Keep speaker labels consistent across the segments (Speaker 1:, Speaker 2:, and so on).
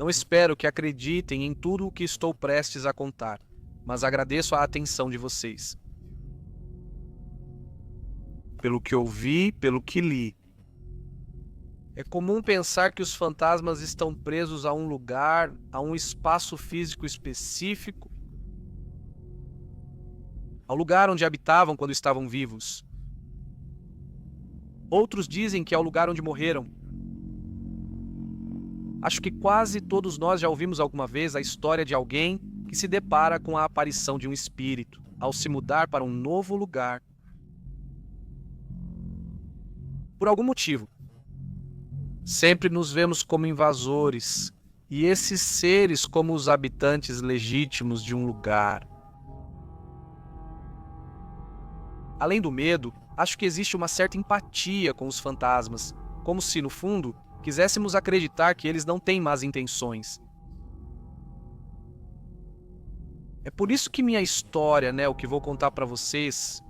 Speaker 1: Não espero que acreditem em tudo o que estou prestes a contar, mas agradeço a atenção de vocês. Pelo que ouvi, pelo que li. É comum pensar que os fantasmas estão presos a um lugar, a um espaço físico específico, ao lugar onde habitavam quando estavam vivos. Outros dizem que é o lugar onde morreram. Acho que quase todos nós já ouvimos alguma vez a história de alguém que se depara com a aparição de um espírito ao se mudar para um novo lugar. Por algum motivo, sempre nos vemos como invasores e esses seres como os habitantes legítimos de um lugar. Além do medo, acho que existe uma certa empatia com os fantasmas, como se, no fundo, quiséssemos acreditar que eles não têm más intenções. É por isso que minha história, o que vou contar para vocês,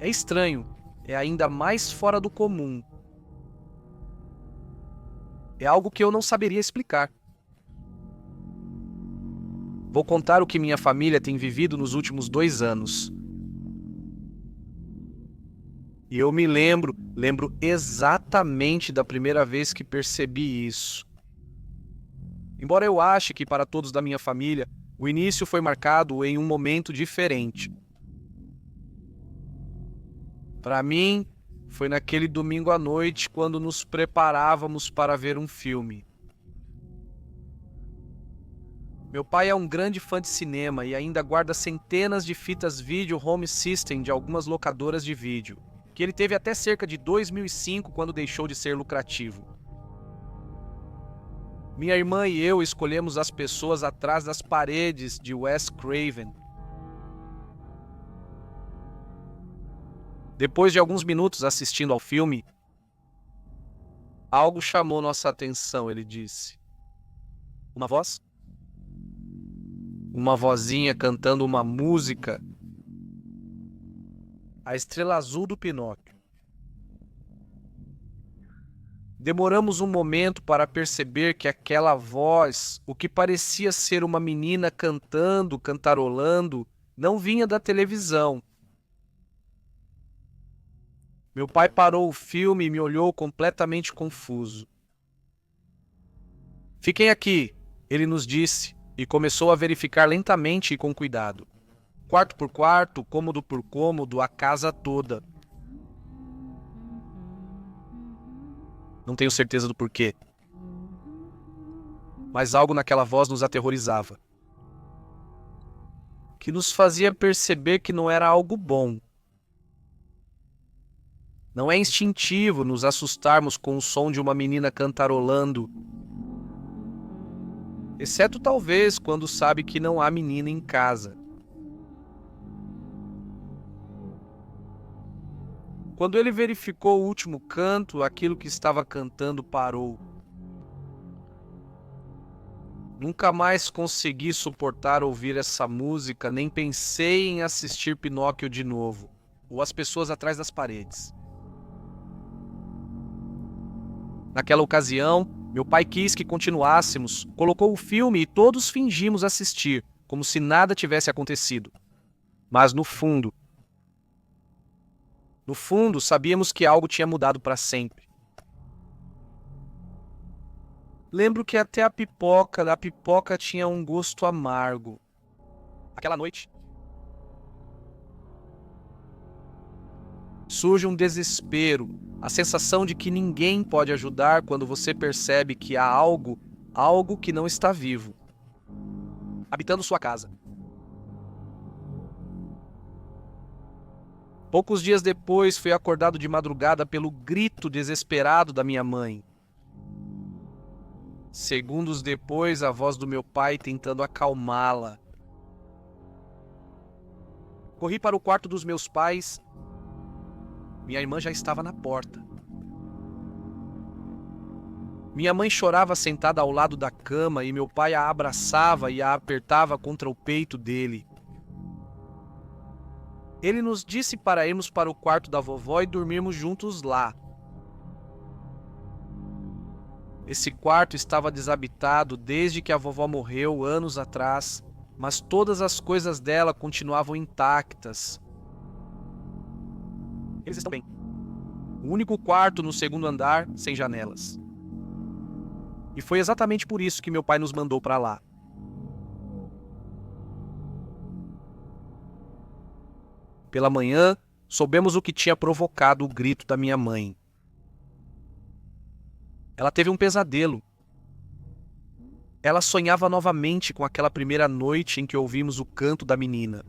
Speaker 1: é estranho, é ainda mais fora do comum. É algo que eu não saberia explicar. Vou contar o que minha família tem vivido nos últimos 2 anos. E eu me lembro exatamente da primeira vez que percebi isso. Embora eu ache que para todos da minha família, o início foi marcado em um momento diferente. Para mim, foi naquele domingo à noite quando nos preparávamos para ver um filme. Meu pai é um grande fã de cinema e ainda guarda centenas de fitas vídeo home system de algumas locadoras de vídeo, que ele teve até cerca de 2005 quando deixou de ser lucrativo. Minha irmã e eu escolhemos as pessoas atrás das paredes de Wes Craven. Depois de alguns minutos assistindo ao filme, algo chamou nossa atenção, ele disse. Uma voz? Uma vozinha cantando uma música. A Estrela Azul do Pinóquio. Demoramos um momento para perceber que aquela voz, o que parecia ser uma menina cantando, cantarolando, não vinha da televisão. Meu pai parou o filme e me olhou completamente confuso. Fiquem aqui, ele nos disse, e começou a verificar lentamente e com cuidado. Quarto por quarto, cômodo por cômodo, a casa toda. Não tenho certeza do porquê, mas algo naquela voz nos aterrorizava, que nos fazia perceber que não era algo bom. Não é instintivo nos assustarmos com o som de uma menina cantarolando, exceto talvez quando sabe que não há menina em casa. Quando ele verificou o último canto, aquilo que estava cantando parou. Nunca mais consegui suportar ouvir essa música, nem pensei em assistir Pinóquio de novo, ou As Pessoas Atrás das Paredes. Naquela ocasião, meu pai quis que continuássemos, colocou o filme e todos fingimos assistir, como se nada tivesse acontecido. Mas no fundo, sabíamos que algo tinha mudado para sempre. Lembro que até a pipoca tinha um gosto amargo. Aquela noite, surge um desespero, a sensação de que ninguém pode ajudar quando você percebe que há algo que não está vivo, habitando sua casa. Poucos dias depois, fui acordado de madrugada pelo grito desesperado da minha mãe. Segundos depois, a voz do meu pai tentando acalmá-la. Corri para o quarto dos meus pais. Minha irmã já estava na porta. Minha mãe chorava sentada ao lado da cama e meu pai a abraçava e a apertava contra o peito dele. Ele nos disse para irmos para o quarto da vovó e dormirmos juntos lá. Esse quarto estava desabitado desde que a vovó morreu anos atrás, mas todas as coisas dela continuavam intactas. Eles estão bem. O único quarto no segundo andar sem janelas. E foi exatamente por isso que meu pai nos mandou para lá. Pela manhã, soubemos o que tinha provocado o grito da minha mãe. Ela teve um pesadelo. Ela sonhava novamente com aquela primeira noite em que ouvimos o canto da menina.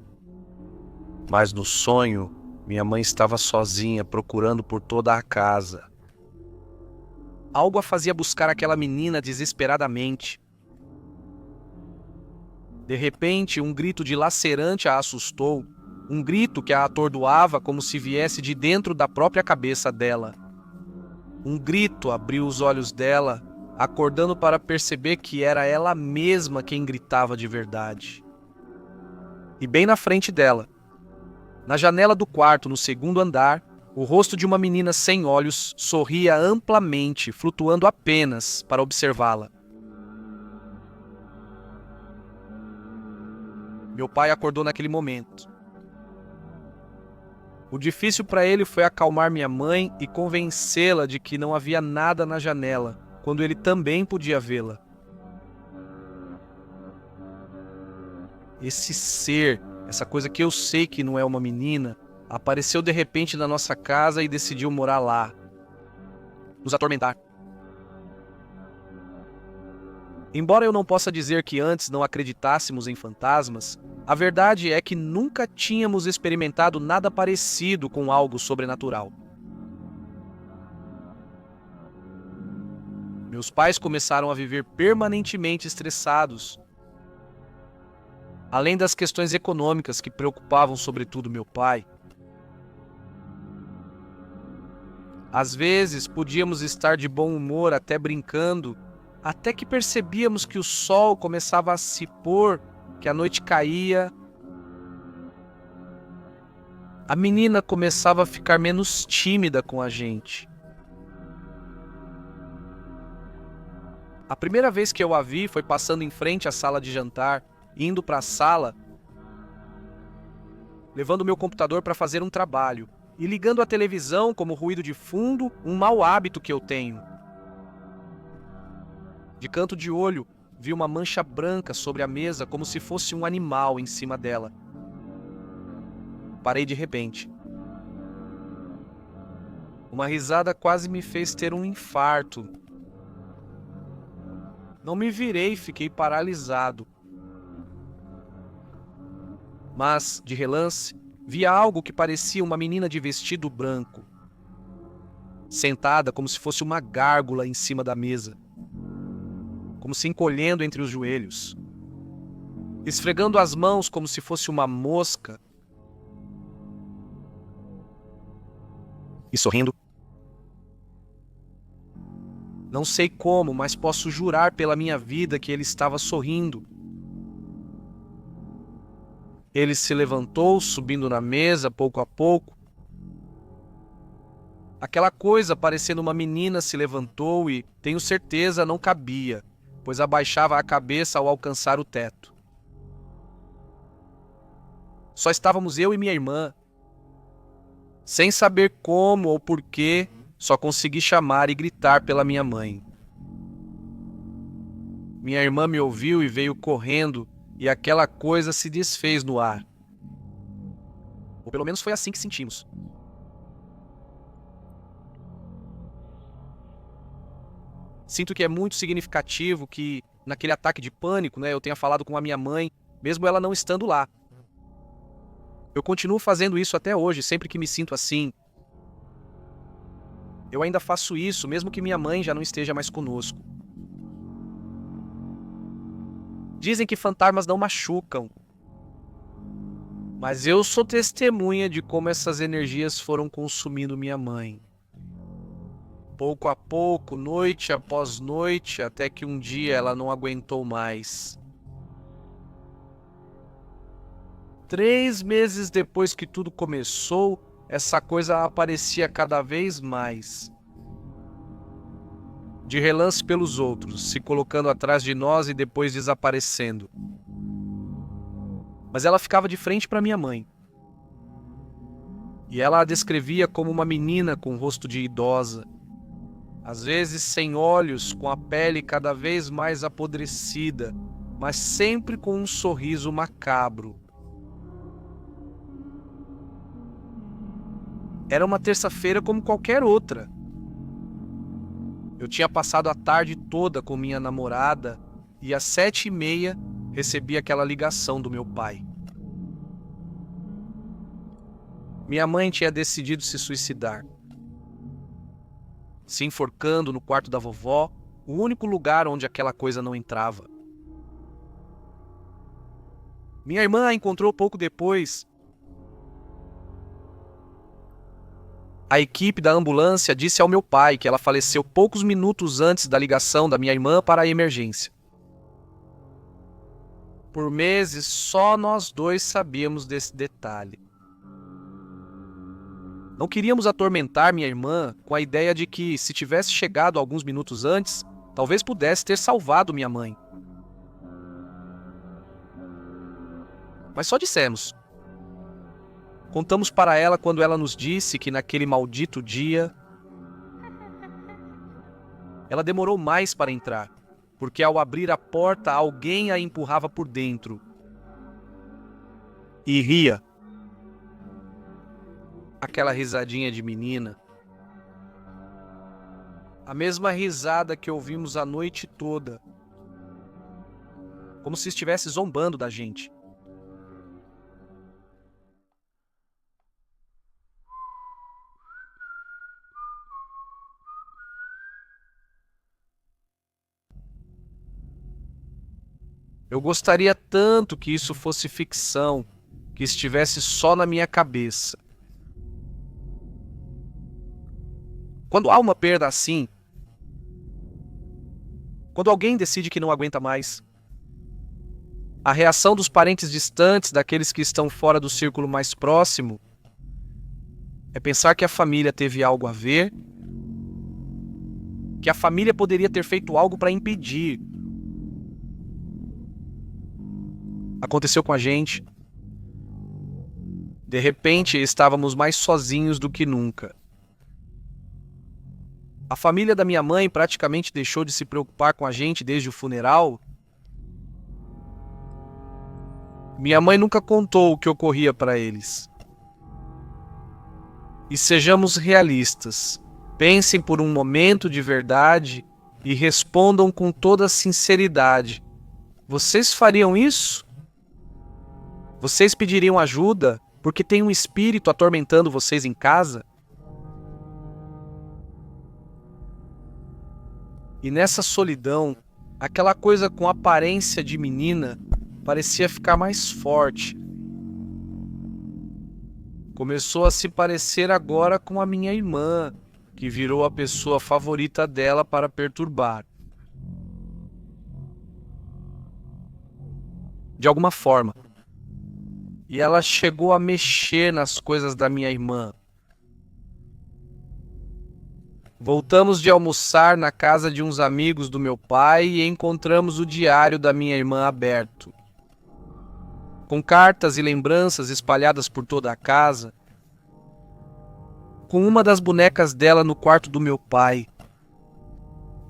Speaker 1: Mas no sonho, minha mãe estava sozinha, procurando por toda a casa. Algo a fazia buscar aquela menina desesperadamente. De repente, um grito dilacerante a assustou, um grito que a atordoava como se viesse de dentro da própria cabeça dela. Um grito abriu os olhos dela, acordando para perceber que era ela mesma quem gritava de verdade. E bem na frente dela, na janela do quarto no segundo andar, o rosto de uma menina sem olhos sorria amplamente, flutuando apenas para observá-la. Meu pai acordou naquele momento. O difícil para ele foi acalmar minha mãe e convencê-la de que não havia nada na janela, quando ele também podia vê-la. Esse ser, essa coisa que eu sei que não é uma menina, apareceu de repente na nossa casa e decidiu morar lá, nos atormentar. Embora eu não possa dizer que antes não acreditássemos em fantasmas, a verdade é que nunca tínhamos experimentado nada parecido com algo sobrenatural. Meus pais começaram a viver permanentemente estressados, além das questões econômicas que preocupavam sobretudo meu pai. Às vezes podíamos estar de bom humor até brincando, até que percebíamos que o sol começava a se pôr, que a noite caía. A menina começava a ficar menos tímida com a gente. A primeira vez que eu a vi foi passando em frente à sala de jantar, indo para a sala, levando meu computador para fazer um trabalho e ligando a televisão como ruído de fundo, um mau hábito que eu tenho. De canto de olho, vi uma mancha branca sobre a mesa como se fosse um animal em cima dela. Parei de repente. Uma risada quase me fez ter um infarto. Não me virei, fiquei paralisado. Mas, de relance, vi algo que parecia uma menina de vestido branco, sentada como se fosse uma gárgula em cima da mesa, como se encolhendo entre os joelhos, esfregando as mãos como se fosse uma mosca e sorrindo. Não sei como, mas posso jurar pela minha vida que ele estava sorrindo. Ele se levantou, subindo na mesa pouco a pouco. Aquela coisa parecendo uma menina se levantou e, tenho certeza, não cabia, pois abaixava a cabeça ao alcançar o teto. Só estávamos eu e minha irmã. Sem saber como ou porquê, só consegui chamar e gritar pela minha mãe. Minha irmã me ouviu e veio correndo, e aquela coisa se desfez no ar. Ou pelo menos foi assim que sentimos. Sinto que é muito significativo que, naquele ataque de pânico, eu tenha falado com a minha mãe, mesmo ela não estando lá. Eu continuo fazendo isso até hoje, sempre que me sinto assim. Eu ainda faço isso, mesmo que minha mãe já não esteja mais conosco. Dizem que fantasmas não machucam. Mas eu sou testemunha de como essas energias foram consumindo minha mãe. Pouco a pouco, noite após noite, até que um dia ela não aguentou mais. 3 meses depois que tudo começou, essa coisa aparecia cada vez mais. de relance pelos outros, se colocando atrás de nós e depois desaparecendo. Mas ela ficava de frente para minha mãe. E ela a descrevia como uma menina com rosto de idosa, às vezes sem olhos, com a pele cada vez mais apodrecida, mas sempre com um sorriso macabro. Era uma terça-feira como qualquer outra. Eu tinha passado a tarde toda com minha namorada e às 7h30 recebi aquela ligação do meu pai. Minha mãe tinha decidido se suicidar, se enforcando no quarto da vovó, o único lugar onde aquela coisa não entrava. Minha irmã a encontrou pouco depois. A equipe da ambulância disse ao meu pai que ela faleceu poucos minutos antes da ligação da minha irmã para a emergência. Por meses, só nós dois sabíamos desse detalhe. Não queríamos atormentar minha irmã com a ideia de que, se tivesse chegado alguns minutos antes, talvez pudesse ter salvado minha mãe. Mas só dissemos. Contamos para ela quando ela nos disse que naquele maldito dia ela demorou mais para entrar, porque ao abrir a porta alguém a empurrava por dentro. E ria. Aquela risadinha de menina. A mesma risada que ouvimos a noite toda. Como se estivesse zombando da gente. Eu gostaria tanto que isso fosse ficção, que estivesse só na minha cabeça. Quando há uma perda assim, quando alguém decide que não aguenta mais, a reação dos parentes distantes, daqueles que estão fora do círculo mais próximo, é pensar que a família teve algo a ver, que a família poderia ter feito algo para impedir. Aconteceu com a gente. De repente, estávamos mais sozinhos do que nunca. A família da minha mãe praticamente deixou de se preocupar com a gente desde o funeral. Minha mãe nunca contou o que ocorria para eles. E sejamos realistas. Pensem por um momento de verdade e respondam com toda sinceridade. Vocês fariam isso? Vocês pediriam ajuda porque tem um espírito atormentando vocês em casa? E nessa solidão, aquela coisa com aparência de menina parecia ficar mais forte. Começou a se parecer agora com a minha irmã, que virou a pessoa favorita dela para perturbar. De alguma forma. E ela chegou a mexer nas coisas da minha irmã. Voltamos de almoçar na casa de uns amigos do meu pai e encontramos o diário da minha irmã aberto. Com cartas e lembranças espalhadas por toda a casa. Com uma das bonecas dela no quarto do meu pai.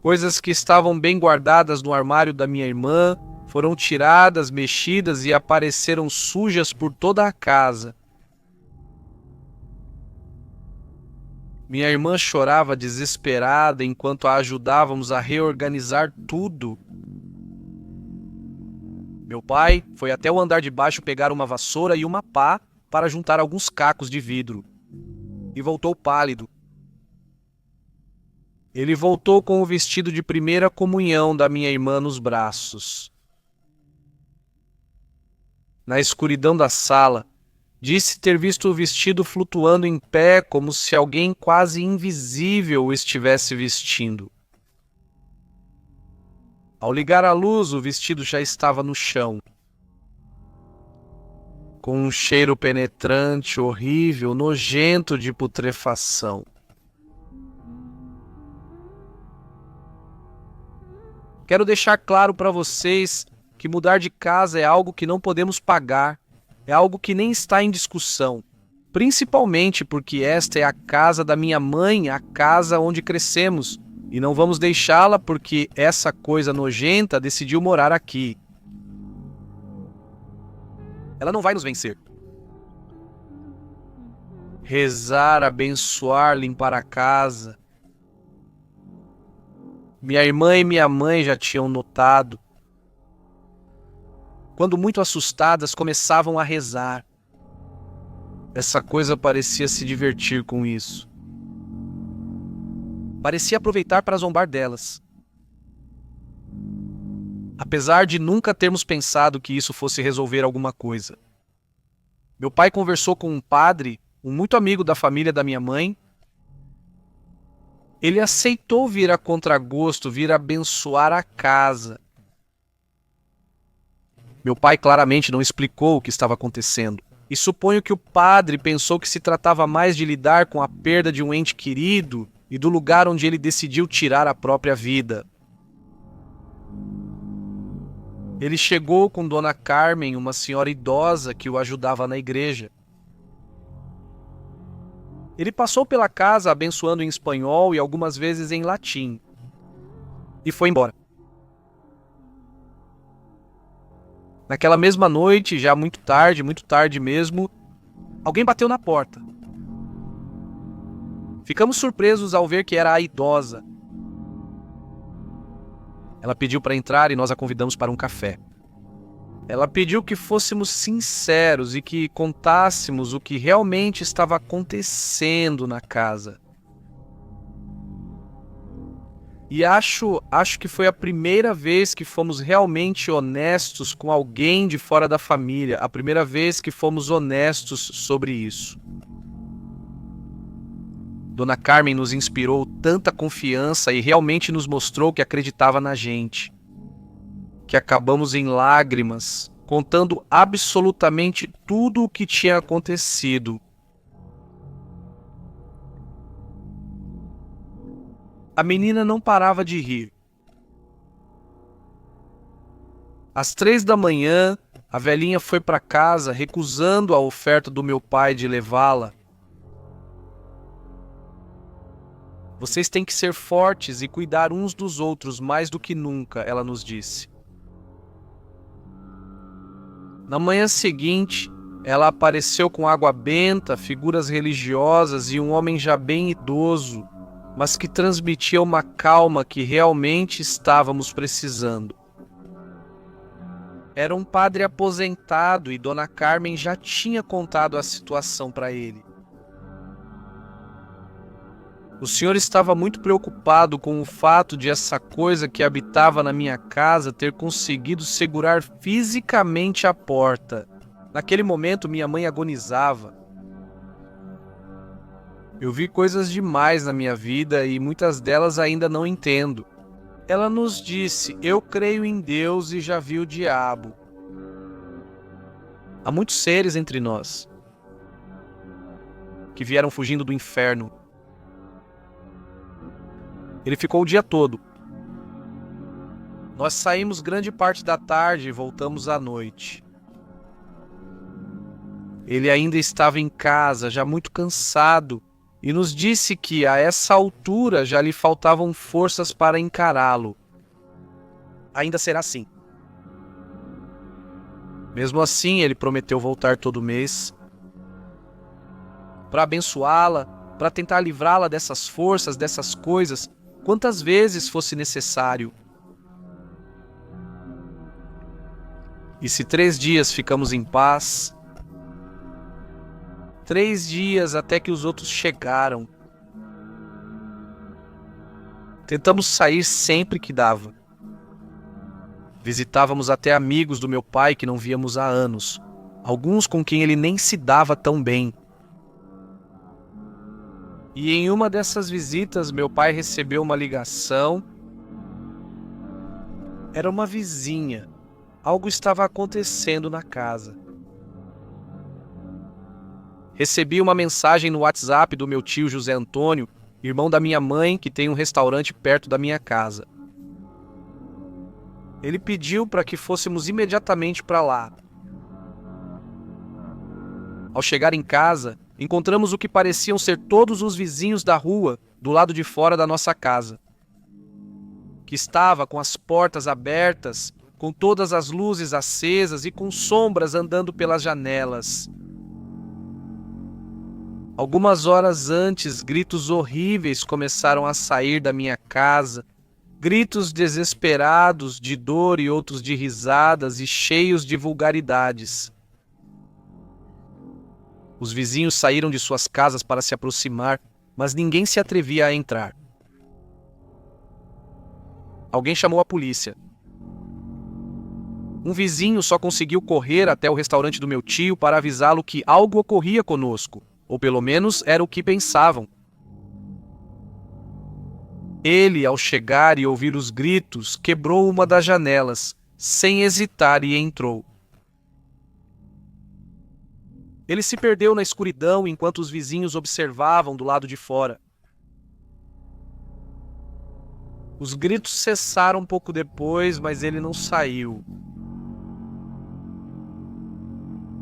Speaker 1: Coisas que estavam bem guardadas no armário da minha irmã foram tiradas, mexidas e apareceram sujas por toda a casa. Minha irmã chorava desesperada enquanto a ajudávamos a reorganizar tudo. Meu pai foi até o andar de baixo pegar uma vassoura e uma pá para juntar alguns cacos de vidro. E voltou pálido. Ele voltou com o vestido de primeira comunhão da minha irmã nos braços. Na escuridão da sala, disse ter visto o vestido flutuando em pé como se alguém quase invisível o estivesse vestindo. Ao ligar a luz, o vestido já estava no chão. Com um cheiro penetrante, horrível, nojento de putrefação. Quero deixar claro para vocês que mudar de casa é algo que não podemos pagar, é algo que nem está em discussão. Principalmente porque esta é a casa da minha mãe, a casa onde crescemos, e não vamos deixá-la porque essa coisa nojenta decidiu morar aqui. Ela não vai nos vencer. Rezar, abençoar, limpar a casa. Minha irmã e minha mãe já tinham notado. Quando muito assustadas, começavam a rezar. Essa coisa parecia se divertir com isso. Parecia aproveitar para zombar delas. Apesar de nunca termos pensado que isso fosse resolver alguma coisa. Meu pai conversou com um padre, um muito amigo da família da minha mãe. Ele aceitou vir a contragosto, vir abençoar a casa. Meu pai claramente não explicou o que estava acontecendo. E suponho que o padre pensou que se tratava mais de lidar com a perda de um ente querido e do lugar onde ele decidiu tirar a própria vida. Ele chegou com Dona Carmen, uma senhora idosa que o ajudava na igreja. Ele passou pela casa abençoando em espanhol e algumas vezes em latim. E foi embora. Naquela mesma noite, já muito tarde mesmo, alguém bateu na porta. Ficamos surpresos ao ver que era a idosa. Ela pediu para entrar e nós a convidamos para um café. Ela pediu que fôssemos sinceros e que contássemos o que realmente estava acontecendo na casa. E acho que foi a primeira vez que fomos realmente honestos com alguém de fora da família, a primeira vez que fomos honestos sobre isso. Dona Carmen nos inspirou tanta confiança e realmente nos mostrou que acreditava na gente. Que acabamos em lágrimas, contando absolutamente tudo o que tinha acontecido. A menina não parava de rir. Às 3 da manhã, a velhinha foi para casa, recusando a oferta do meu pai de levá-la. Vocês têm que ser fortes e cuidar uns dos outros mais do que nunca, ela nos disse. Na manhã seguinte, ela apareceu com água benta, figuras religiosas e um homem já bem idoso, mas que transmitia uma calma que realmente estávamos precisando. Era um padre aposentado e Dona Carmen já tinha contado a situação para ele. O senhor estava muito preocupado com o fato de essa coisa que habitava na minha casa ter conseguido segurar fisicamente a porta. Naquele momento, minha mãe agonizava. Eu vi coisas demais na minha vida e muitas delas ainda não entendo. Ela nos disse: eu creio em Deus e já vi o diabo. Há muitos seres entre nós que vieram fugindo do inferno. Ele ficou o dia todo. Nós saímos grande parte da tarde e voltamos à noite. Ele ainda estava em casa, já muito cansado, e nos disse que a essa altura já lhe faltavam forças para encará-lo. Ainda será assim. Mesmo assim, ele prometeu voltar todo mês para abençoá-la, para tentar livrá-la dessas forças, dessas coisas, quantas vezes fosse necessário. E se 3 dias ficamos em paz, 3 dias até que os outros chegaram. Tentamos sair sempre que dava. Visitávamos até amigos do meu pai que não víamos há anos, alguns com quem ele nem se dava tão bem. E em uma dessas visitas, meu pai recebeu uma ligação. Era uma vizinha. Algo estava acontecendo na casa. Recebi uma mensagem no WhatsApp do meu tio José Antônio, irmão da minha mãe, que tem um restaurante perto da minha casa. Ele pediu para que fôssemos imediatamente para lá. Ao chegar em casa, encontramos o que pareciam ser todos os vizinhos da rua do lado de fora da nossa casa, que estava com as portas abertas, com todas as luzes acesas e com sombras andando pelas janelas. Algumas horas antes, gritos horríveis começaram a sair da minha casa, gritos desesperados de dor e outros de risadas e cheios de vulgaridades. Os vizinhos saíram de suas casas para se aproximar, mas ninguém se atrevia a entrar. Alguém chamou a polícia. Um vizinho só conseguiu correr até o restaurante do meu tio para avisá-lo que algo ocorria conosco, ou pelo menos era o que pensavam. Ele, ao chegar e ouvir os gritos, quebrou uma das janelas, sem hesitar, e entrou. Ele se perdeu na escuridão enquanto os vizinhos observavam do lado de fora. Os gritos cessaram pouco depois, mas ele não saiu.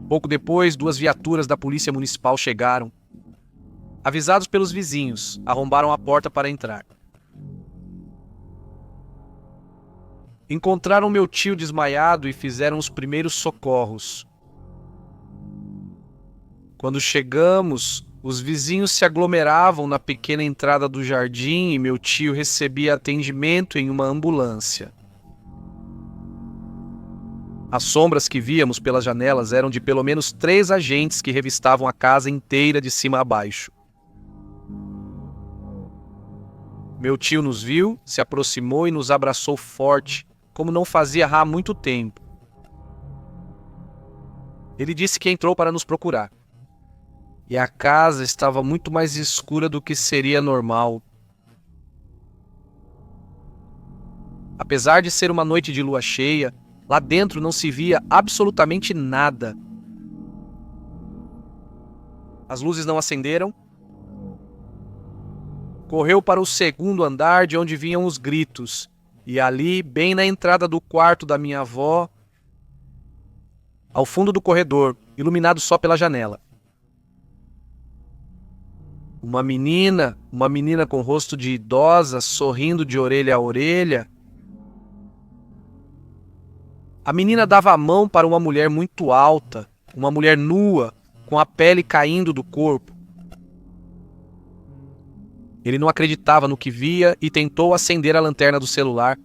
Speaker 1: Pouco depois, 2 viaturas da polícia municipal chegaram. Avisados pelos vizinhos, arrombaram a porta para entrar. Encontraram meu tio desmaiado e fizeram os primeiros socorros. Quando chegamos, os vizinhos se aglomeravam na pequena entrada do jardim e meu tio recebia atendimento em uma ambulância. As sombras que víamos pelas janelas eram de pelo menos 3 agentes que revistavam a casa inteira de cima a baixo. Meu tio nos viu, se aproximou e nos abraçou forte, como não fazia há muito tempo. Ele disse que entrou para nos procurar. E a casa estava muito mais escura do que seria normal. Apesar de ser uma noite de lua cheia, lá dentro não se via absolutamente nada. As luzes não acenderam. Correu para o 2º andar, de onde vinham os gritos, e ali, bem na entrada do quarto da minha avó, ao fundo do corredor, iluminado só pela janela, uma menina com rosto de idosa, sorrindo de orelha a orelha. A menina dava a mão para uma mulher muito alta, uma mulher nua, com a pele caindo do corpo. Ele não acreditava no que via e tentou acender a lanterna do celular.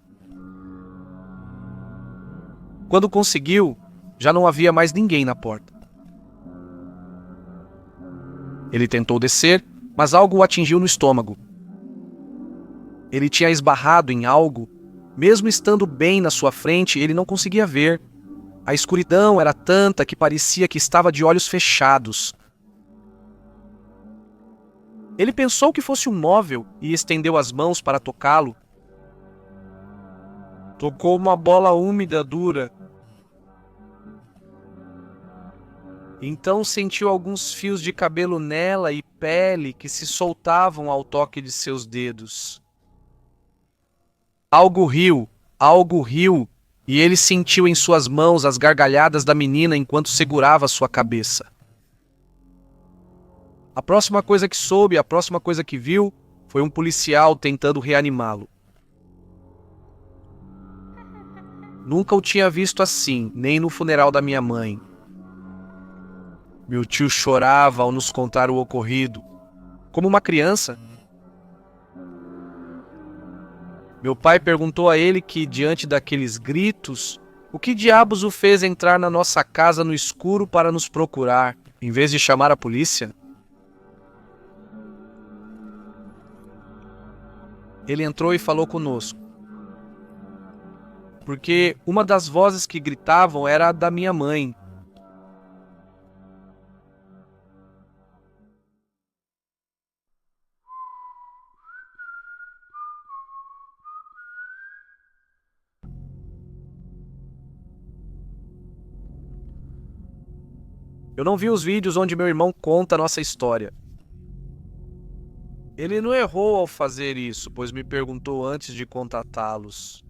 Speaker 1: Quando conseguiu, já não havia mais ninguém na porta. Ele tentou descer, mas algo o atingiu no estômago. Ele tinha esbarrado em algo. Mesmo estando bem na sua frente, ele não conseguia ver. A escuridão era tanta que parecia que estava de olhos fechados. Ele pensou que fosse um móvel e estendeu as mãos para tocá-lo. Tocou uma bola úmida dura. Então sentiu alguns fios de cabelo nela e pele que se soltavam ao toque de seus dedos. Algo riu, e ele sentiu em suas mãos as gargalhadas da menina enquanto segurava sua cabeça. A próxima coisa que soube, a próxima coisa que viu, foi um policial tentando reanimá-lo. Nunca o tinha visto assim, nem no funeral da minha mãe. Meu tio chorava ao nos contar o ocorrido, como uma criança. Meu pai perguntou a ele que, diante daqueles gritos, o que diabos o fez entrar na nossa casa no escuro para nos procurar, em vez de chamar a polícia? Ele entrou e falou conosco, porque uma das vozes que gritavam era a da minha mãe. Eu não vi os vídeos onde meu irmão conta a nossa história. Ele não errou ao fazer isso, pois me perguntou antes de contatá-los.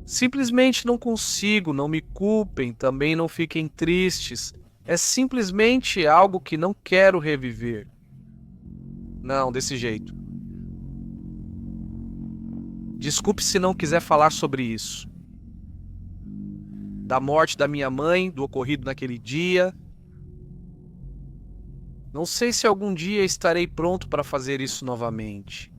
Speaker 1: Simplesmente não consigo, não me culpem, também não fiquem tristes. É simplesmente algo que não quero reviver. Não, desse jeito. Desculpe se não quiser falar sobre isso. Da morte da minha mãe, do ocorrido naquele dia. Não sei se algum dia estarei pronto para fazer isso novamente.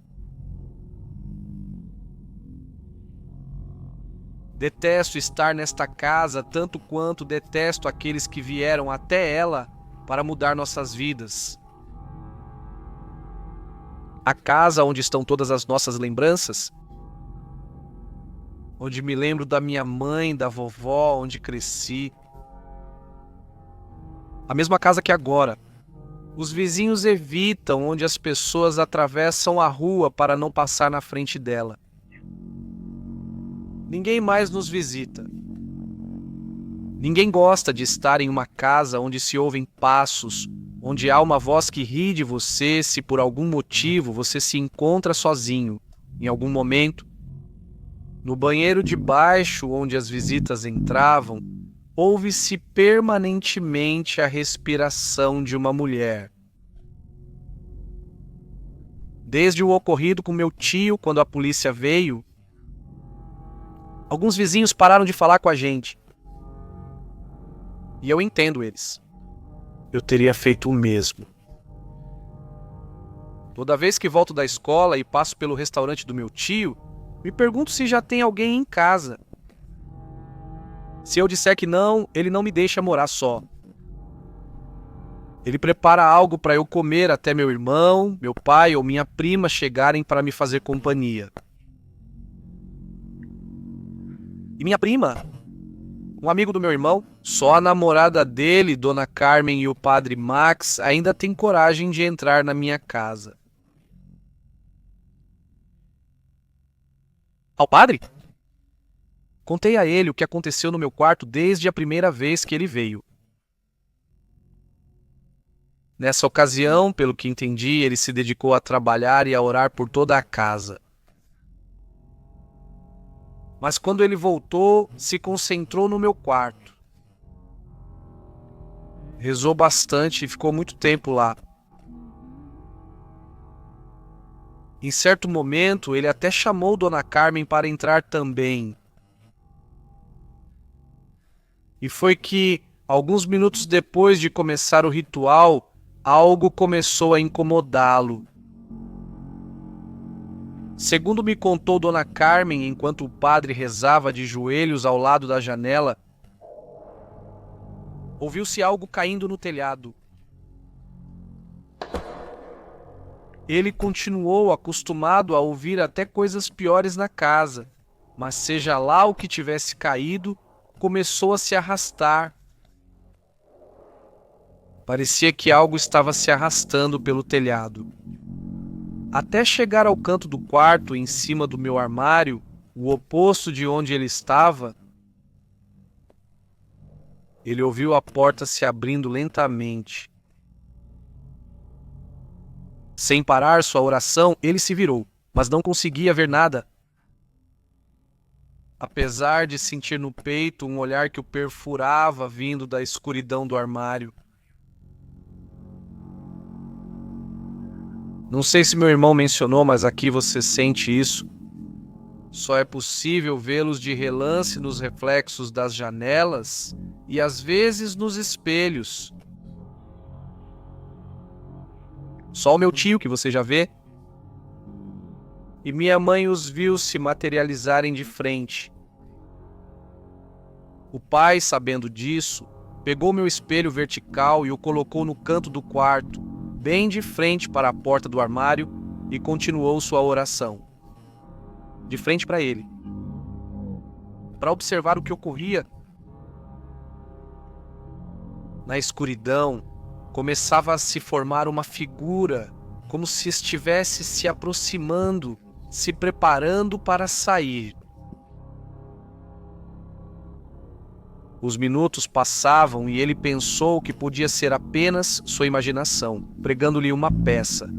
Speaker 1: Detesto estar nesta casa tanto quanto detesto aqueles que vieram até ela para mudar nossas vidas. A casa onde estão todas as nossas lembranças, onde me lembro da minha mãe, da vovó, onde cresci. A mesma casa que agora. Os vizinhos evitam onde as pessoas atravessam a rua para não passar na frente dela. Ninguém mais nos visita. Ninguém gosta de estar em uma casa onde se ouvem passos, onde há uma voz que ri de você se por algum motivo você se encontra sozinho, em algum momento. No banheiro de baixo, onde as visitas entravam, ouve-se permanentemente a respiração de uma mulher. Desde o ocorrido com meu tio, quando a polícia veio, alguns vizinhos pararam de falar com a gente. E eu entendo eles. Eu teria feito o mesmo. Toda vez que volto da escola e passo pelo restaurante do meu tio, me pergunto se já tem alguém em casa. Se eu disser que não, ele não me deixa morar só. Ele prepara algo para eu comer até meu irmão, meu pai ou minha prima chegarem para me fazer companhia. E minha prima, um amigo do meu irmão, só a namorada dele, Dona Carmen e o padre Max, ainda tem coragem de entrar na minha casa. Ao padre? Contei a ele o que aconteceu no meu quarto desde a primeira vez que ele veio. Nessa ocasião, pelo que entendi, ele se dedicou a trabalhar e a orar por toda a casa. Mas quando ele voltou, se concentrou no meu quarto. Rezou bastante e ficou muito tempo lá. Em certo momento, ele até chamou Dona Carmen para entrar também. E foi que, alguns minutos depois de começar o ritual, algo começou a incomodá-lo. Segundo me contou Dona Carmen, enquanto o padre rezava de joelhos ao lado da janela, ouviu-se algo caindo no telhado. Ele continuou acostumado a ouvir até coisas piores na casa, mas seja lá o que tivesse caído, começou a se arrastar. Parecia que algo estava se arrastando pelo telhado. Até chegar ao canto do quarto, em cima do meu armário, o oposto de onde ele estava, ele ouviu a porta se abrindo lentamente. Sem parar sua oração, ele se virou, mas não conseguia ver nada. Apesar de sentir no peito um olhar que o perfurava vindo da escuridão do armário. Não sei se meu irmão mencionou, mas aqui você sente isso. Só é possível vê-los de relance nos reflexos das janelas e às vezes nos espelhos. Só o meu tio que você já vê. E minha mãe os viu se materializarem de frente. O pai, sabendo disso, pegou meu espelho vertical e o colocou no canto do quarto, bem de frente para a porta do armário, e continuou sua oração. De frente para ele. Para observar o que ocorria. Na escuridão, começava a se formar uma figura, como se estivesse se aproximando, se preparando para sair. Os minutos passavam e ele pensou que podia ser apenas sua imaginação, pregando-lhe uma peça.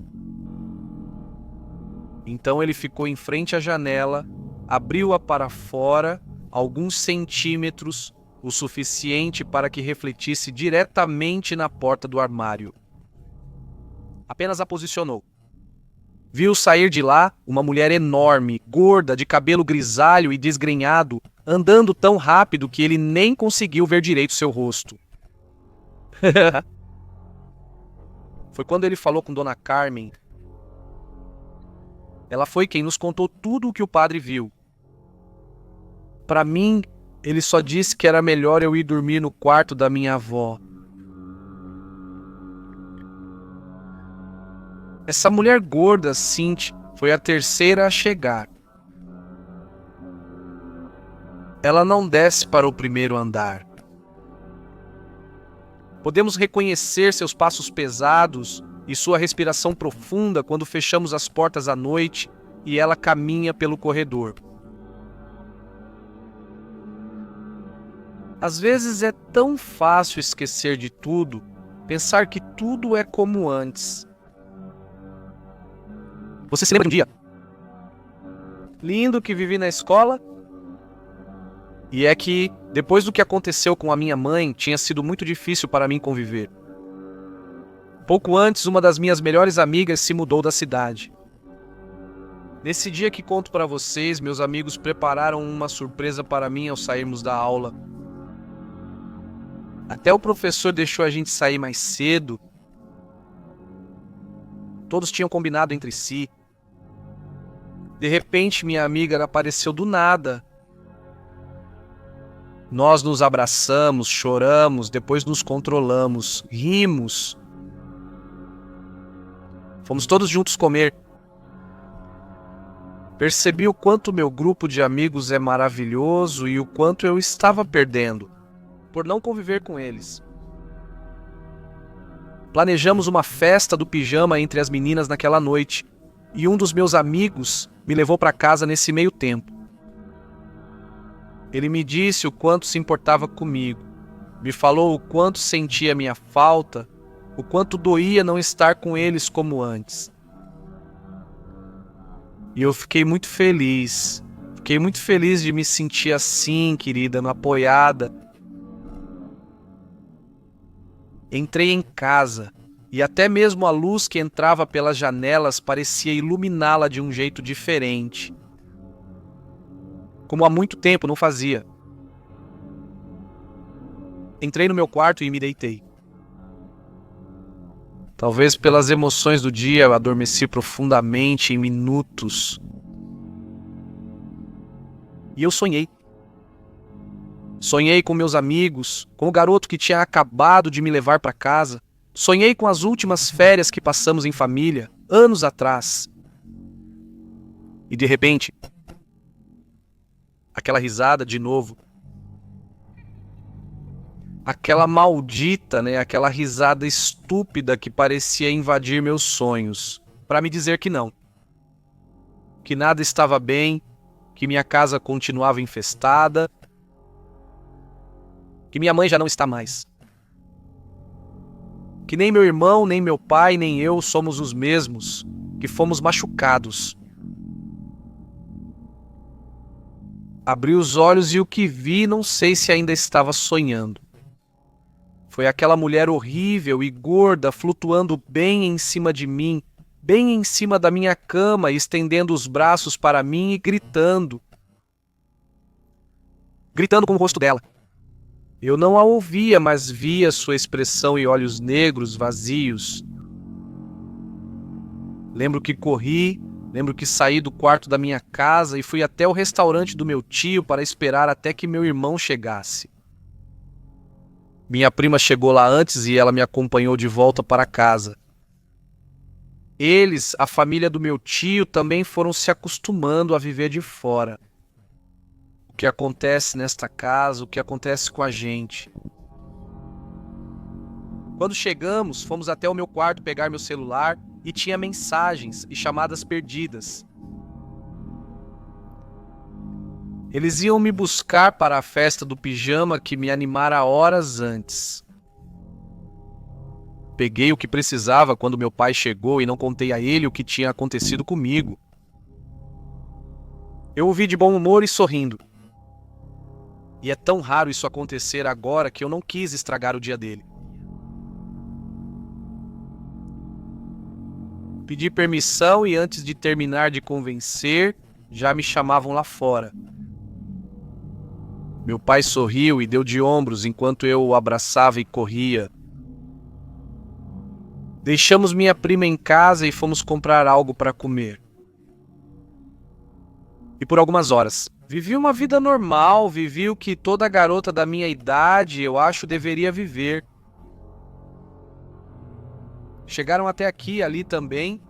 Speaker 1: Então ele ficou em frente à janela, abriu-a para fora alguns centímetros, o suficiente para que refletisse diretamente na porta do armário. Apenas a posicionou. Viu sair de lá uma mulher enorme, gorda, de cabelo grisalho e desgrenhado, andando tão rápido que ele nem conseguiu ver direito seu rosto. Foi quando ele falou com Dona Carmen. Ela foi quem nos contou tudo o que o padre viu. Para mim, ele só disse que era melhor eu ir dormir no quarto da minha avó. Essa mulher gorda, Cinti, foi a terceira a chegar. Ela não desce para o primeiro andar. Podemos reconhecer seus passos pesados e sua respiração profunda quando fechamos as portas à noite e ela caminha pelo corredor. Às vezes é tão fácil esquecer de tudo, pensar que tudo é como antes. Você se lembra de um dia lindo que vivi na escola? E é que, depois do que aconteceu com a minha mãe, tinha sido muito difícil para mim conviver. Pouco antes, uma das minhas melhores amigas se mudou da cidade. Nesse dia que conto para vocês, meus amigos prepararam uma surpresa para mim ao sairmos da aula. Até o professor deixou a gente sair mais cedo. Todos tinham combinado entre si. De repente, minha amiga apareceu do nada. Nós nos abraçamos, choramos, depois nos controlamos, rimos. Fomos todos juntos comer. Percebi o quanto meu grupo de amigos é maravilhoso e o quanto eu estava perdendo por não conviver com eles. Planejamos uma festa do pijama entre as meninas naquela noite e um dos meus amigos me levou para casa nesse meio tempo. Ele me disse o quanto se importava comigo, me falou o quanto sentia minha falta, o quanto doía não estar com eles como antes. E eu fiquei muito feliz de me sentir assim, querida, apoiada. Entrei em casa e até mesmo a luz que entrava pelas janelas parecia iluminá-la de um jeito diferente, como há muito tempo não fazia. Entrei no meu quarto e me deitei. Talvez pelas emoções do dia eu adormeci profundamente em minutos. E eu sonhei. Sonhei com meus amigos, com o garoto que tinha acabado de me levar para casa. Sonhei com as últimas férias que passamos em família, anos atrás. E de repente, aquela risada de novo. Aquela maldita, aquela risada estúpida que parecia invadir meus sonhos, para me dizer que não. Que nada estava bem, que minha casa continuava infestada, que minha mãe já não está mais. Que nem meu irmão, nem meu pai, nem eu somos os mesmos, que fomos machucados. Abri os olhos e o que vi não sei se ainda estava sonhando. Foi aquela mulher horrível e gorda flutuando bem em cima de mim, bem em cima da minha cama, estendendo os braços para mim e gritando. Gritando com o rosto dela. Eu não a ouvia, mas via sua expressão e olhos negros, vazios. Lembro que corri, lembro que saí do quarto da minha casa e fui até o restaurante do meu tio para esperar até que meu irmão chegasse. Minha prima chegou lá antes e ela me acompanhou de volta para casa. Eles, a família do meu tio, também foram se acostumando a viver de fora. O que acontece nesta casa, o que acontece com a gente. Quando chegamos, fomos até o meu quarto pegar meu celular e tinha mensagens e chamadas perdidas. Eles iam me buscar para a festa do pijama que me animara horas antes. Peguei o que precisava quando meu pai chegou e não contei a ele o que tinha acontecido comigo. Eu o vi de bom humor e sorrindo. E é tão raro isso acontecer agora que eu não quis estragar o dia dele. Pedi permissão e antes de terminar de convencer, já me chamavam lá fora. Meu pai sorriu e deu de ombros enquanto eu o abraçava e corria. Deixamos minha prima em casa e fomos comprar algo para comer. E por algumas horas, vivi uma vida normal, vivi o que toda garota da minha idade, eu acho, deveria viver. Chegaram até aqui e ali também.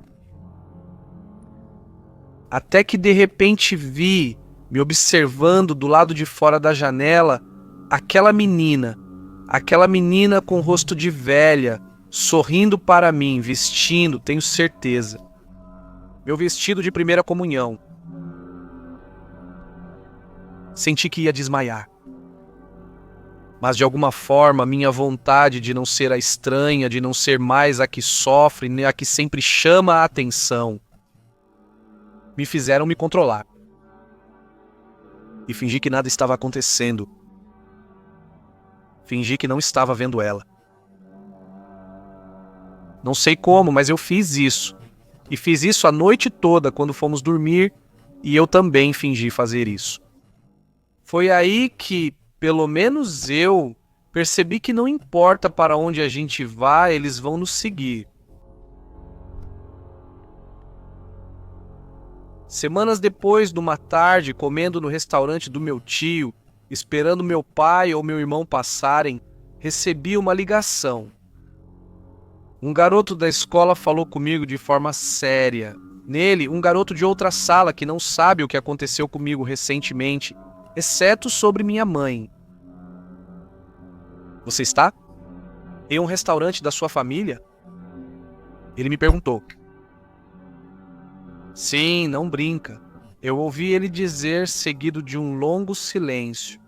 Speaker 1: Até que de repente vi, me observando do lado de fora da janela, aquela menina com rosto de velha, sorrindo para mim, vestindo, tenho certeza, meu vestido de primeira comunhão. Senti que ia desmaiar. Mas de alguma forma, minha vontade de não ser a estranha, de não ser mais a que sofre, nem a que sempre chama a atenção, me fizeram me controlar. E fingi que nada estava acontecendo. Fingi que não estava vendo ela. Não sei como, mas eu fiz isso. E fiz isso a noite toda quando fomos dormir, e eu também fingi fazer isso. Foi aí que, pelo menos eu, percebi que não importa para onde a gente vá, eles vão nos seguir. Semanas depois, numa tarde, comendo no restaurante do meu tio, esperando meu pai ou meu irmão passarem, recebi uma ligação. Um garoto da escola falou comigo de forma séria. Nele, um garoto de outra sala que não sabe o que aconteceu comigo recentemente, exceto sobre minha mãe. Você está em um restaurante da sua família? Ele me perguntou. Sim, não brinca. Eu ouvi ele dizer, seguido de um longo silêncio.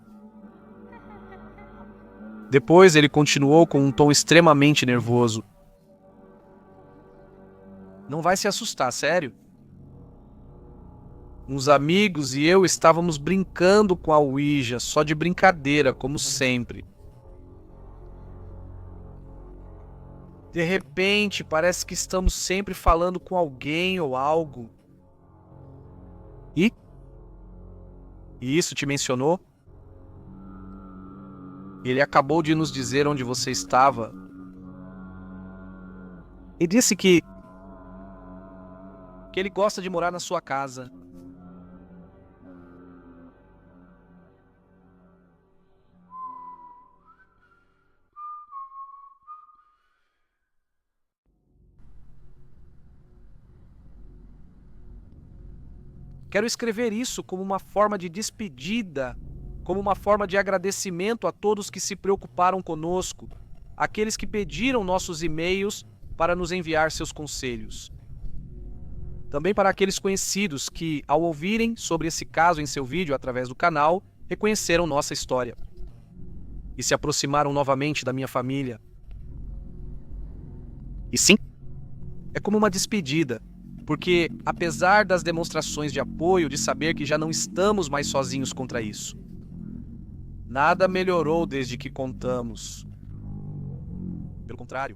Speaker 1: Depois ele continuou com um tom extremamente nervoso. Não vai se assustar, sério? Uns amigos e eu estávamos brincando com a Ouija, só de brincadeira, como sempre. De repente, parece que estamos sempre falando com alguém ou algo. E isso te mencionou? Ele acabou de nos dizer onde você estava. E disse que ele gosta de morar na sua casa. Quero escrever isso como uma forma de despedida, como uma forma de agradecimento a todos que se preocuparam conosco, aqueles que pediram nossos e-mails para nos enviar seus conselhos. Também para aqueles conhecidos que, ao ouvirem sobre esse caso em seu vídeo através do canal, reconheceram nossa história e se aproximaram novamente da minha família. E sim, é como uma despedida, porque apesar das demonstrações de apoio, de saber que já não estamos mais sozinhos contra isso, nada melhorou desde que contamos. Pelo contrário.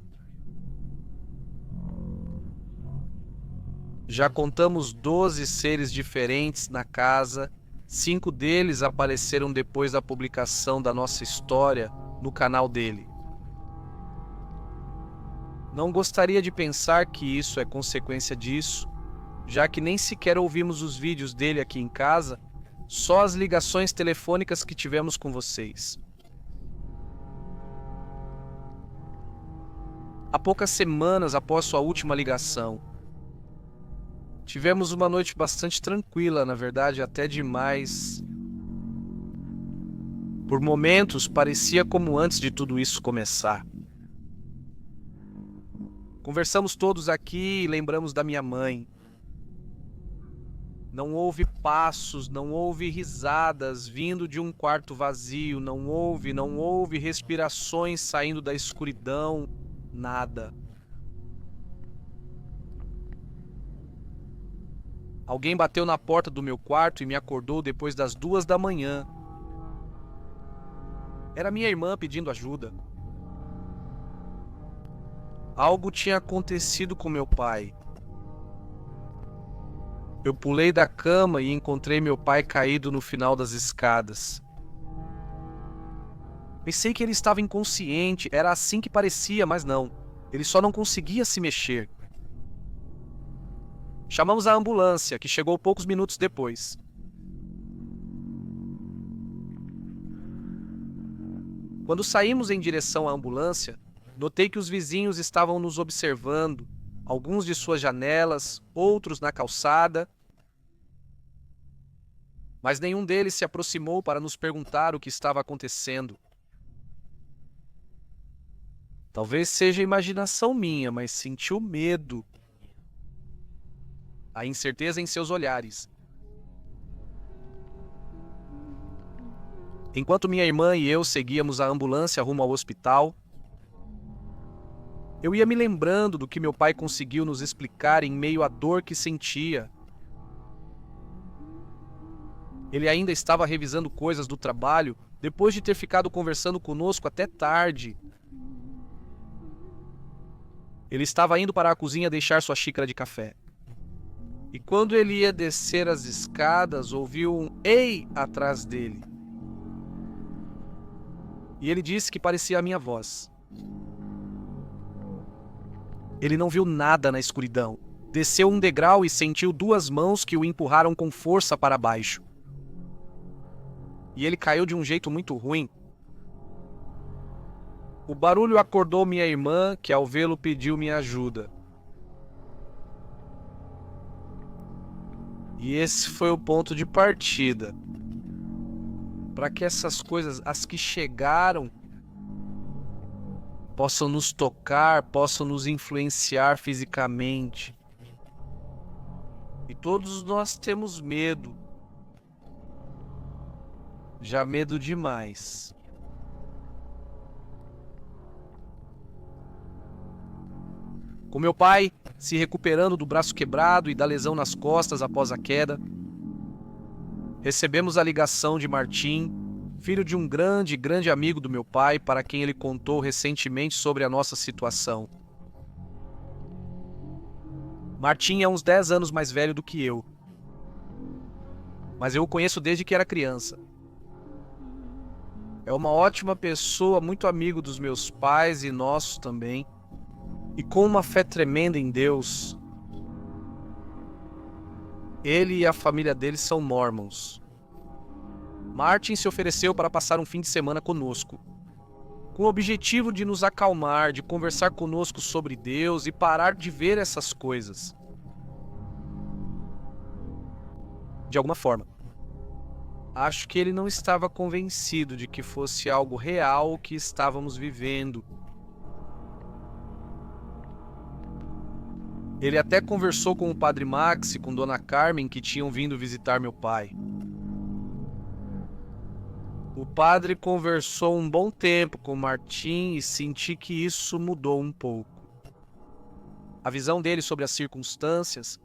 Speaker 1: Já contamos 12 seres diferentes na casa, 5 deles apareceram depois da publicação da nossa história no canal dele. Não gostaria de pensar que isso é consequência disso, já que nem sequer ouvimos os vídeos dele aqui em casa, só as ligações telefônicas que tivemos com vocês. Há poucas semanas após sua última ligação, tivemos uma noite bastante tranquila, na verdade até demais. Por momentos parecia como antes de tudo isso começar. Conversamos todos aqui e lembramos da minha mãe. Não houve passos, não houve risadas vindo de um quarto vazio, não houve respirações saindo da escuridão, nada. Alguém bateu na porta do meu quarto e me acordou depois das 2 da manhã. Era minha irmã pedindo ajuda. Algo tinha acontecido com meu pai. Eu pulei da cama e encontrei meu pai caído no final das escadas. Pensei que ele estava inconsciente, era assim que parecia, mas não. Ele só não conseguia se mexer. Chamamos a ambulância, que chegou poucos minutos depois. Quando saímos em direção à ambulância, notei que os vizinhos estavam nos observando, alguns de suas janelas, outros na calçada, mas nenhum deles se aproximou para nos perguntar o que estava acontecendo. Talvez seja imaginação minha, mas senti o medo, a incerteza em seus olhares. Enquanto minha irmã e eu seguíamos a ambulância rumo ao hospital, eu ia me lembrando do que meu pai conseguiu nos explicar em meio à dor que sentia. Ele ainda estava revisando coisas do trabalho depois de ter ficado conversando conosco até tarde. Ele estava indo para a cozinha deixar sua xícara de café. E quando ele ia descer as escadas, ouviu um "ei" atrás dele. E ele disse que parecia a minha voz. Ele não viu nada na escuridão. Desceu um degrau e sentiu duas mãos que o empurraram com força para baixo. E ele caiu de um jeito muito ruim. O barulho acordou minha irmã, que ao vê-lo pediu minha ajuda. E esse foi o ponto de partida. Para que essas coisas, as que chegaram, possam nos tocar, possam nos influenciar fisicamente. E todos nós temos medo. Já medo demais. Com meu pai se recuperando do braço quebrado e da lesão nas costas após a queda, recebemos a ligação de Martim, filho de um grande amigo do meu pai, para quem ele contou recentemente sobre a nossa situação. Martim é uns 10 anos mais velho do que eu, mas eu o conheço desde que era criança. É uma ótima pessoa, muito amigo dos meus pais e nossos também, e com uma fé tremenda em Deus. Ele e a família dele são mormons. Martin se ofereceu para passar um fim de semana conosco, com o objetivo de nos acalmar, de conversar conosco sobre Deus e parar de ver essas coisas. De alguma forma, acho que ele não estava convencido de que fosse algo real o que estávamos vivendo. Ele até conversou com o padre Max e com Dona Carmen, que tinham vindo visitar meu pai. O padre conversou um bom tempo com Martim e senti que isso mudou um pouco. A visão dele sobre as circunstâncias.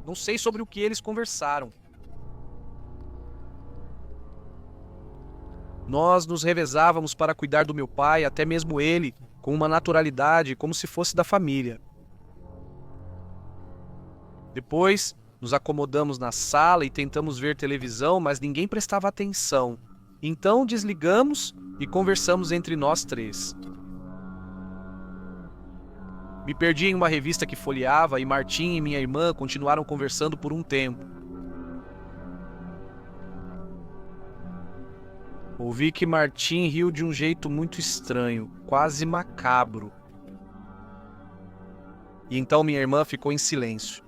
Speaker 1: Não sei sobre o que eles conversaram. Nós nos revezávamos para cuidar do meu pai, até mesmo ele, com uma naturalidade como se fosse da família. Depois, nos acomodamos na sala e tentamos ver televisão, mas ninguém prestava atenção. Então desligamos e conversamos entre nós três. Me perdi em uma revista que folheava e Martim e minha irmã continuaram conversando por um tempo. Ouvi que Martim riu de um jeito muito estranho, quase macabro. E então minha irmã ficou em silêncio.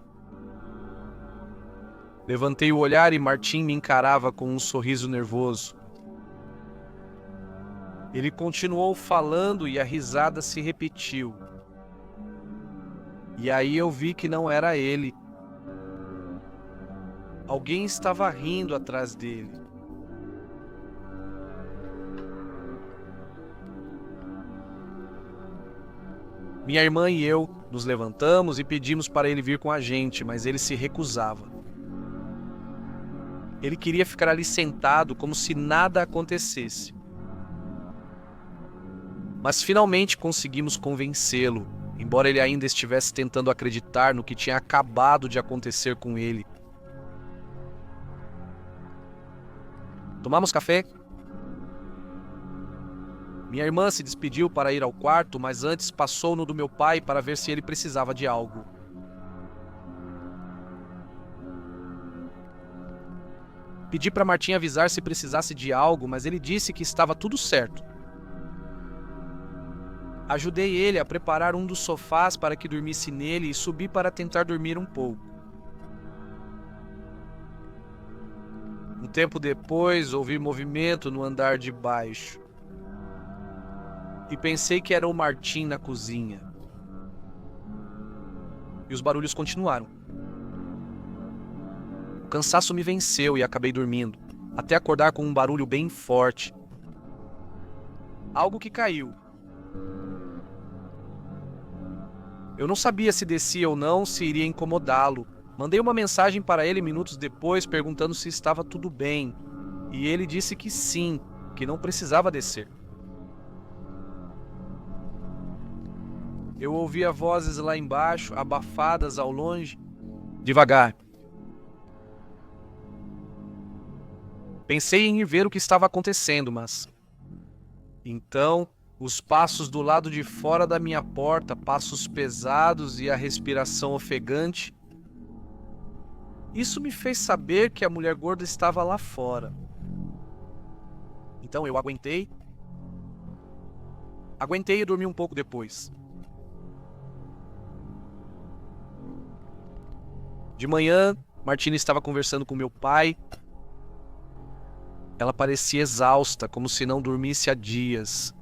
Speaker 1: Levantei o olhar e Martim me encarava com um sorriso nervoso. Ele continuou falando e a risada se repetiu. E aí eu vi que não era ele. Alguém estava rindo atrás dele. Minha irmã e eu nos levantamos e pedimos para ele vir com a gente, mas ele se recusava. Ele queria ficar ali sentado como se nada acontecesse. Mas finalmente conseguimos convencê-lo, embora ele ainda estivesse tentando acreditar no que tinha acabado de acontecer com ele. Tomamos café? Minha irmã se despediu para ir ao quarto, mas antes passou no do meu pai para ver se ele precisava de algo. Pedi para Martim avisar se precisasse de algo, mas ele disse que estava tudo certo. Ajudei ele a preparar um dos sofás para que dormisse nele e subi para tentar dormir um pouco. Um tempo depois, ouvi movimento no andar de baixo. E pensei que era o Martim na cozinha. E os barulhos continuaram. O cansaço me venceu e acabei dormindo, até acordar com um barulho bem forte. Algo que caiu. Eu não sabia se descia ou não, se iria incomodá-lo. Mandei uma mensagem para ele minutos depois, perguntando se estava tudo bem. E ele disse que sim, que não precisava descer. Eu ouvia vozes lá embaixo, abafadas ao longe, devagar. Pensei em ir ver o que estava acontecendo, mas... Então, os passos do lado de fora da minha porta, passos pesados e a respiração ofegante. Isso me fez saber que a mulher gorda estava lá fora. Então eu aguentei. Aguentei e dormi um pouco depois. De manhã, Martina estava conversando com meu pai. Ela parecia exausta, como se não dormisse há dias.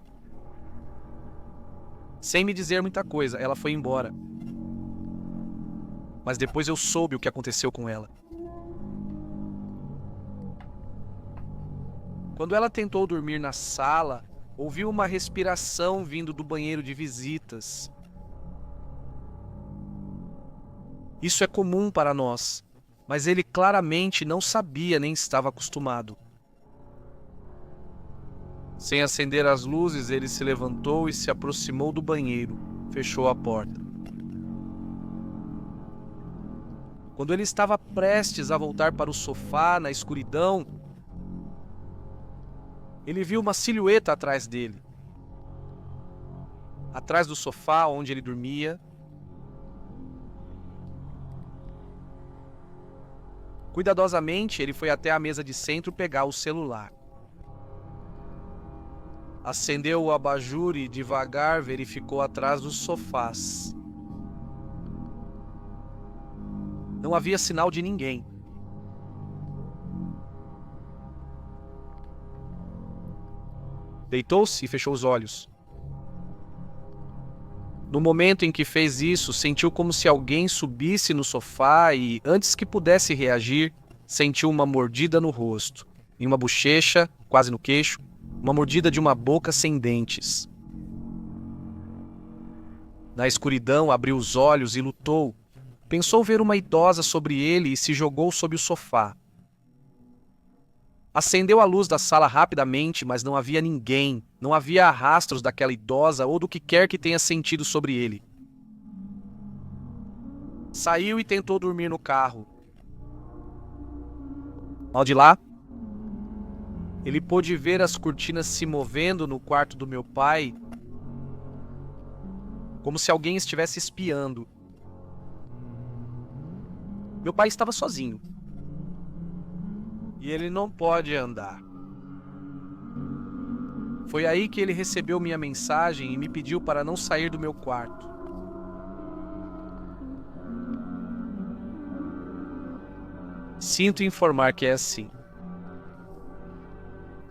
Speaker 1: Sem me dizer muita coisa, ela foi embora. Mas depois eu soube o que aconteceu com ela. Quando ela tentou dormir na sala, ouviu uma respiração vindo do banheiro de visitas. Isso é comum para nós, mas ele claramente não sabia nem estava acostumado. Sem acender as luzes, ele se levantou e se aproximou do banheiro, fechou a porta. Quando ele estava prestes a voltar para o sofá, na escuridão, ele viu uma silhueta atrás dele. Atrás do sofá onde ele dormia. Cuidadosamente, ele foi até a mesa de centro pegar o celular. Acendeu o abajur e devagar verificou atrás dos sofás. Não havia sinal de ninguém. Deitou-se e fechou os olhos. No momento em que fez isso, sentiu como se alguém subisse no sofá e, antes que pudesse reagir, sentiu uma mordida no rosto, em uma bochecha, quase no queixo, uma mordida de uma boca sem dentes. Na escuridão, abriu os olhos e lutou. Pensou ver uma idosa sobre ele e se jogou sob o sofá. Acendeu a luz da sala rapidamente, mas não havia ninguém. Não havia rastros daquela idosa ou do que quer que tenha sentido sobre ele. Saiu e tentou dormir no carro. Ao de lá, ele pôde ver as cortinas se movendo no quarto do meu pai, como se alguém estivesse espiando. Meu pai estava sozinho. E ele não pode andar. Foi aí que ele recebeu minha mensagem e me pediu para não sair do meu quarto. Sinto informar que é assim.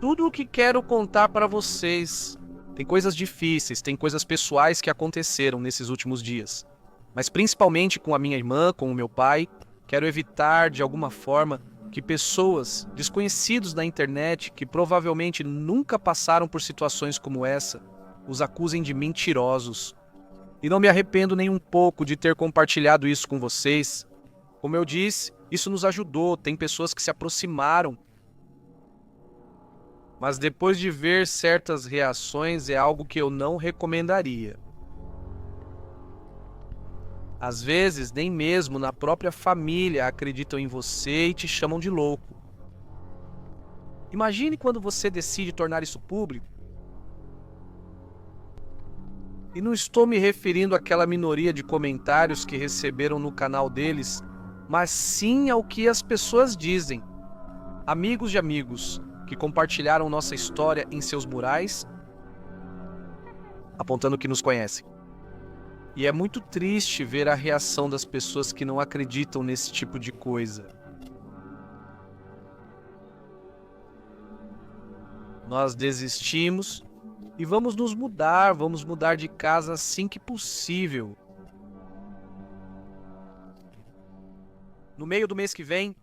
Speaker 1: Tudo o que quero contar para vocês. Tem coisas difíceis, tem coisas pessoais que aconteceram nesses últimos dias. Mas principalmente com a minha irmã, com o meu pai, quero evitar de alguma forma que pessoas, desconhecidos na internet, que provavelmente nunca passaram por situações como essa, os acusem de mentirosos. E não me arrependo nem um pouco de ter compartilhado isso com vocês. Como eu disse, Isso nos ajudou, tem pessoas que se aproximaram. Mas depois de ver certas reações, é algo que eu não recomendaria. Às vezes, nem mesmo na própria família acreditam em você e te chamam de louco. Imagine quando você decide tornar isso público. E não estou me referindo àquela minoria de comentários que receberam no canal deles, mas sim ao que as pessoas dizem. Amigos de amigos que compartilharam nossa história em seus murais, apontando que nos conhecem. E é muito triste ver a reação das pessoas que não acreditam nesse tipo de coisa. Nós desistimos e vamos mudar de casa assim que possível. No meio do mês que vem,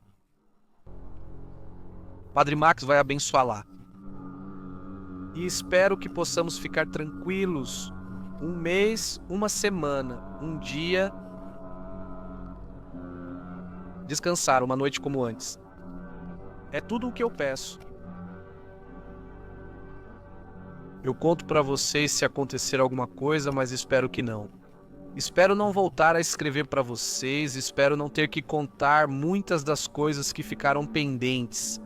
Speaker 1: Padre Max vai abençoar lá. E espero que possamos ficar tranquilos um mês, uma semana, um dia, descansar uma noite como antes. É tudo o que eu peço. Eu conto pra vocês se acontecer alguma coisa, mas espero que não. Espero não voltar a escrever pra vocês, espero não ter que contar muitas das coisas que ficaram pendentes.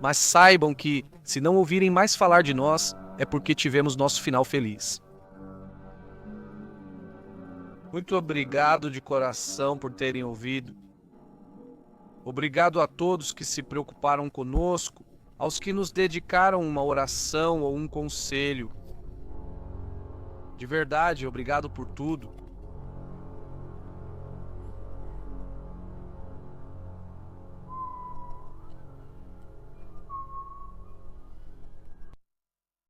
Speaker 1: Mas saibam que, se não ouvirem mais falar de nós, é porque tivemos nosso final feliz. Muito obrigado de coração por terem ouvido. Obrigado a todos que se preocuparam conosco, aos que nos dedicaram uma oração ou um conselho. De verdade, obrigado por tudo.